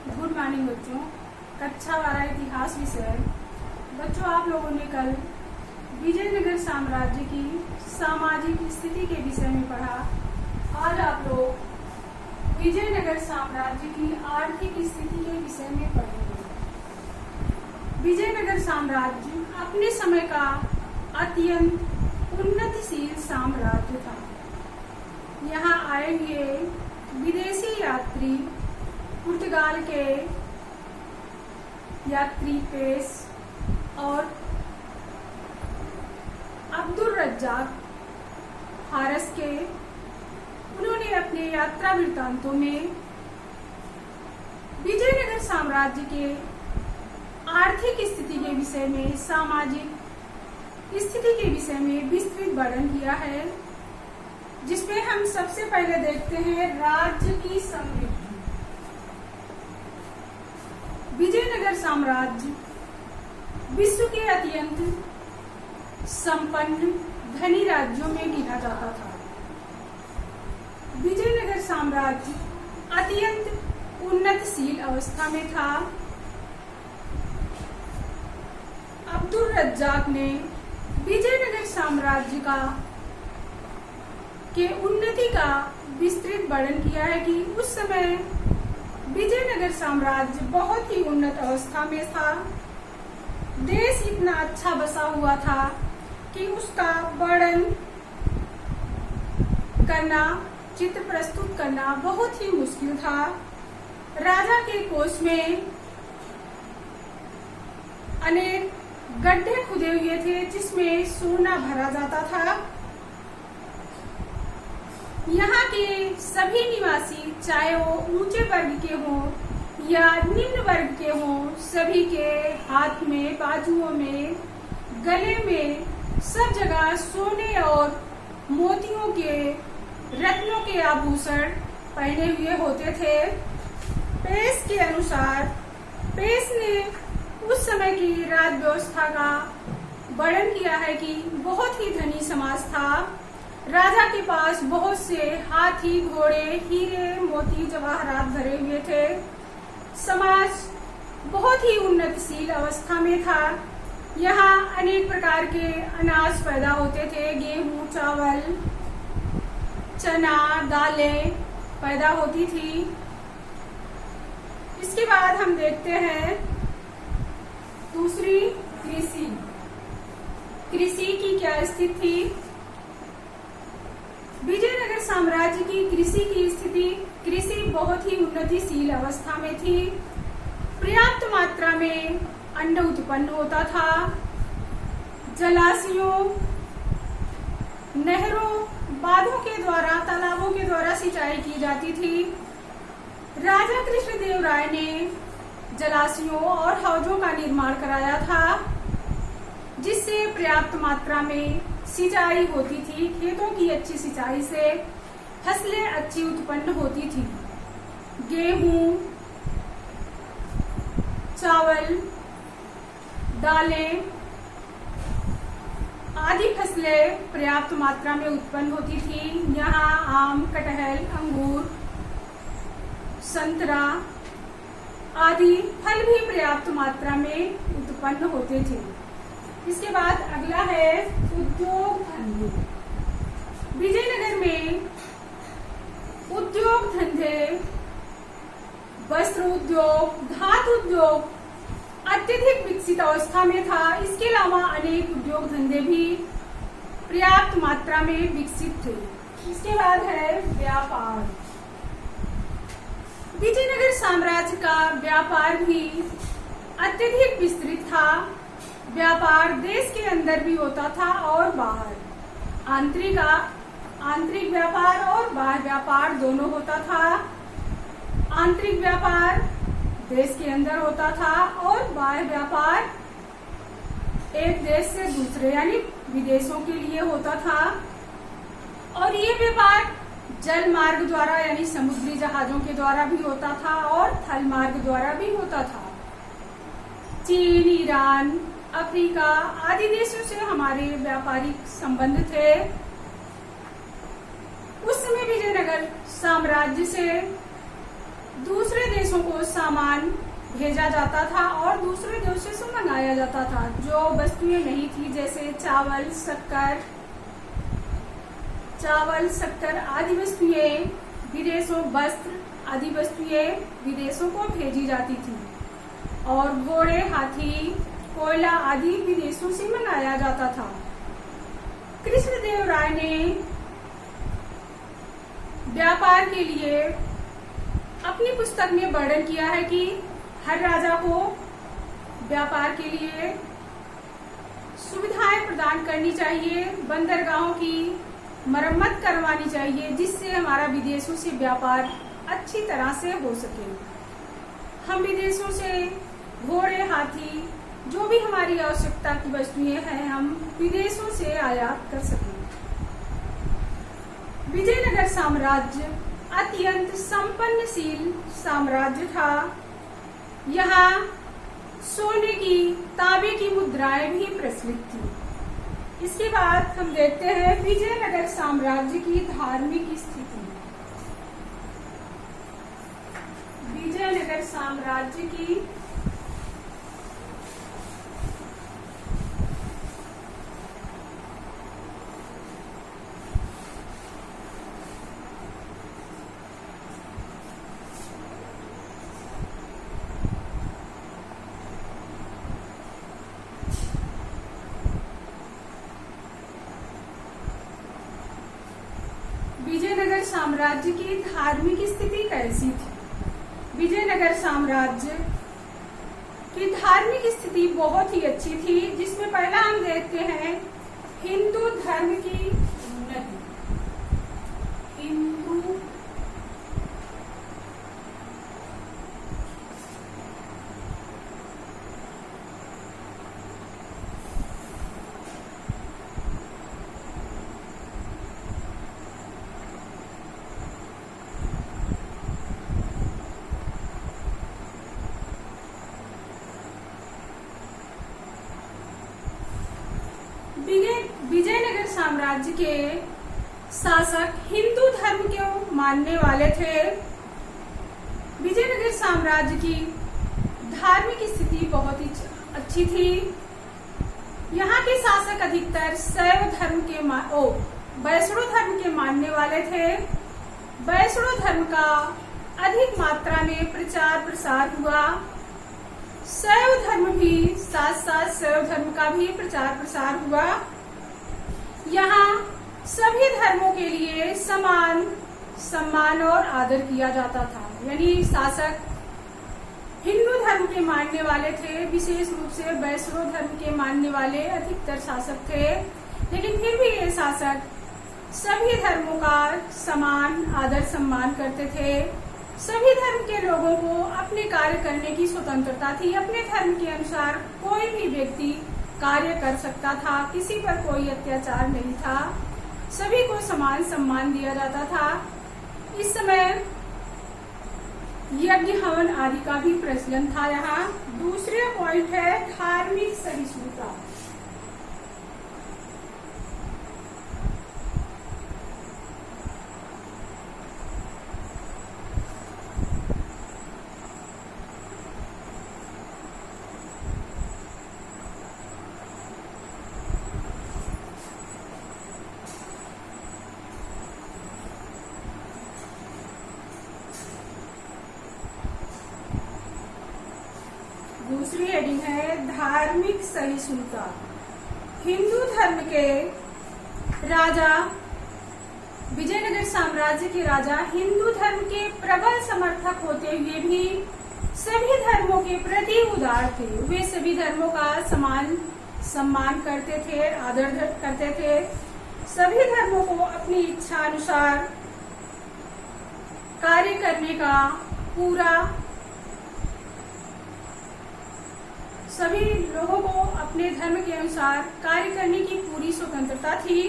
Good morning बच्चों। कक्षा 12 इतिहास विषय। बच्चों, आप लोगों ने कल विजयनगर साम्राज्य की सामाजिक स्थिति के विषय में पढ़ा। आज आप लोग विजयनगर साम्राज्य की आर्थिक स्थिति के विषय में पढ़ेंगे। विजयनगर साम्राज्य अपने समय का अत्यंत उन्नतिशील साम्राज्य था। यहाँ आए हुए विदेशी यात्री पुर्तगाल के यात्री पेश और अब्दुल रज्जाक फारस के, उन्होंने अपने यात्रा वृत्तांतों में विजयनगर साम्राज्य के आर्थिक स्थिति के विषय में, सामाजिक स्थिति के विषय में विस्तृत वर्णन किया है, जिसमें हम सबसे पहले देखते हैं राज्य की समृद्धि। विजयनगर साम्राज्य विश्व के अत्यंत संपन्न धनी राज्यों में गिना जाता था। विजयनगर साम्राज्य अत्यंत उन्नतशील अवस्था में था। अब्दुल रज्जाक ने विजयनगर साम्राज्य के उन्नति का विस्तृत वर्णन किया है कि उस समय विजयनगर साम्राज्य बहुत ही उन्नत अवस्था में था। देश इतना अच्छा बसा हुआ था कि उसका वर्णन करना, चित्र प्रस्तुत करना बहुत ही मुश्किल था। राजा के कोष में अनेक गड्ढे खुदे हुए थे जिसमें सोना भरा जाता था। यहाँ के सभी निवासी, चाहे वो ऊंचे वर्ग के हों या निम्न वर्ग के हों, सभी के हाथ में, बाजुओं में, गले में, सब जगह सोने और मोतियों के, रत्नों के आभूषण पहने हुए होते थे। पेश के अनुसार, पेश ने उस समय की राज व्यवस्था का वर्णन किया है कि बहुत ही धनी समाज था। राजा के पास बहुत से हाथी, घोड़े, हीरे, मोती, जवाहरात भरे हुए थे। समाज बहुत ही उन्नतशील अवस्था में था। यहाँ अनेक प्रकार के अनाज पैदा होते थे। गेहूं, चावल, चना, दालें पैदा होती थी। इसके बाद हम देखते हैं दूसरी, कृषि। कृषि की क्या स्थिति थी? विजयनगर साम्राज्य की कृषि की स्थिति, कृषि बहुत ही उन्नतिशील अवस्था में थी। पर्याप्त मात्रा में अन्न उत्पन्न होता था। जलाशयों, नहरों, बांधों के द्वारा, तालाबों के द्वारा सिंचाई की जाती थी। राजा कृष्णदेव राय ने जलाशयों और हौजों का निर्माण कराया था, जिससे पर्याप्त मात्रा में सिंचाई होती थी। खेतों की अच्छी सिंचाई से फसलें अच्छी उत्पन्न होती थी। गेहूं, चावल, दालें आदि फसलें पर्याप्त मात्रा में उत्पन्न होती थी। यहाँ आम, कटहल, अंगूर, संतरा आदि फल भी पर्याप्त मात्रा में उत्पन्न होते थे। इसके बाद अगला है उद्योग धंधे। विजयनगर में उद्योग धंधे, वस्त्र उद्योग, धातु उद्योग अत्यधिक विकसित अवस्था में था। इसके अलावा अनेक उद्योग धंधे भी पर्याप्त मात्रा में विकसित थे। इसके बाद है व्यापार। विजयनगर साम्राज्य का व्यापार भी अत्यधिक विस्तृत था। व्यापार देश के अंदर भी होता था और बाहर। आंतरिक व्यापार और बाह्य व्यापार दोनों होता था। आंतरिक व्यापार देश के अंदर होता था और बाह्य व्यापार एक देश से दूसरे यानी विदेशों के लिए होता था। और ये व्यापार जल मार्ग द्वारा यानी समुद्री जहाजों के द्वारा भी होता था और थल मार्ग द्वारा भी होता था। चीन, ईरान, अफ्रीका आदि देशों से हमारे व्यापारिक संबंध थे। उस समय विजयनगर साम्राज्य से दूसरे देशों को सामान भेजा जाता था और दूसरे देशों से मंगाया जाता था। जो वस्तुएं नहीं थी जैसे चावल, शक्कर आदि वस्तुएं विदेशों, वस्त्र आदि वस्तुएं विदेशों को भेजी जाती थी और घोड़े, हाथी, कोयला आदि विदेशों से मंगाया जाता था। कृष्णदेव राय ने व्यापार के लिए अपनी पुस्तक में वर्णन किया है कि हर राजा को व्यापार के लिए सुविधाएं प्रदान करनी चाहिए, बंदरगाहों की मरम्मत करवानी चाहिए, जिससे हमारा विदेशों से व्यापार अच्छी तरह से हो सके। हम विदेशों से घोड़े, हाथी, जो भी हमारी आवश्यकता की वस्तुएं हैं, हम विदेशों से आयात कर सकें। विजयनगर साम्राज्य अत्यंत संपन्नशील साम्राज्य था। यहाँ सोने की, तांबे की मुद्राएं भी प्रचलित थी। इसके बाद हम देखते हैं विजयनगर साम्राज्य की धार्मिक स्थिति। विजयनगर साम्राज्य की विजयनगर साम्राज्य की धार्मिक स्थिति कैसी थी? विजयनगर साम्राज्य की धार्मिक स्थिति बहुत ही अच्छी थी, जिसमें पहला हम देखते हैं हिंदू धर्म की उन्नति। हिंदू विजयनगर साम्राज्य के शासक हिंदू धर्म को मानने वाले थे। विजयनगर साम्राज्य की धार्मिक स्थिति बहुत ही अच्छी थी। यहाँ के शासक अधिकतर शैव धर्म के वैष्णव धर्म के मानने वाले थे। वैष्णव धर्म का अधिक मात्रा में प्रचार प्रसार हुआ। शैव धर्म भी साथ साथ शैव धर्म का भी प्रचार प्रसार हुआ। यहाँ सभी धर्मों के लिए समान सम्मान और आदर किया जाता था। यानी शासक हिंदू धर्म के मानने वाले थे, विशेष रूप से वैष्णव धर्म के मानने वाले अधिकतर शासक थे, लेकिन फिर भी ये शासक सभी धर्मों का समान आदर सम्मान करते थे। सभी धर्म के लोगों को अपने कार्य करने की स्वतंत्रता थी। अपने धर्म के अनुसार कोई भी व्यक्ति कार्य कर सकता था, किसी पर कोई अत्याचार नहीं था, सभी को समान सम्मान दिया जाता था। इस समय यज्ञ हवन आदि का भी प्रचलन था। यहाँ दूसरा पॉइंट है धार्मिक सहिष्णुता। दूसरी हेडिंग है धार्मिक सहिष्णुता। हिंदू धर्म के राजा, विजयनगर साम्राज्य के राजा हिंदू धर्म के प्रबल समर्थक होते हुए भी सभी धर्मों के प्रति उदार थे। वे सभी धर्मों का समान सम्मान करते थे, आदर करते थे। सभी धर्मों को अपनी इच्छा अनुसार कार्य करने का सभी लोगों को अपने धर्म के अनुसार कार्य करने की पूरी स्वतंत्रता थी।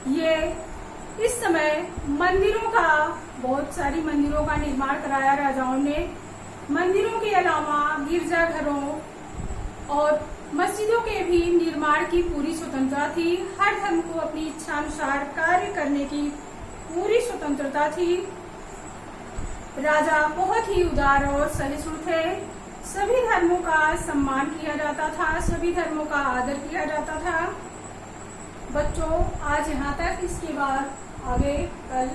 ये इस समय बहुत सारी मंदिरों का निर्माण कराया राजाओं ने। मंदिरों के अलावा गिरजाघरों और मस्जिदों के भी निर्माण की पूरी स्वतंत्रता थी। हर धर्म को अपनी इच्छा अनुसार कार्य करने की पूरी स्वतंत्रता थी। राजा बहुत ही उदार और सहिष्णु थे। सभी धर्मों का सम्मान किया जाता था, सभी धर्मों का आदर किया जाता था। बच्चों, आज यहाँ तक, इसके बाद आगे कल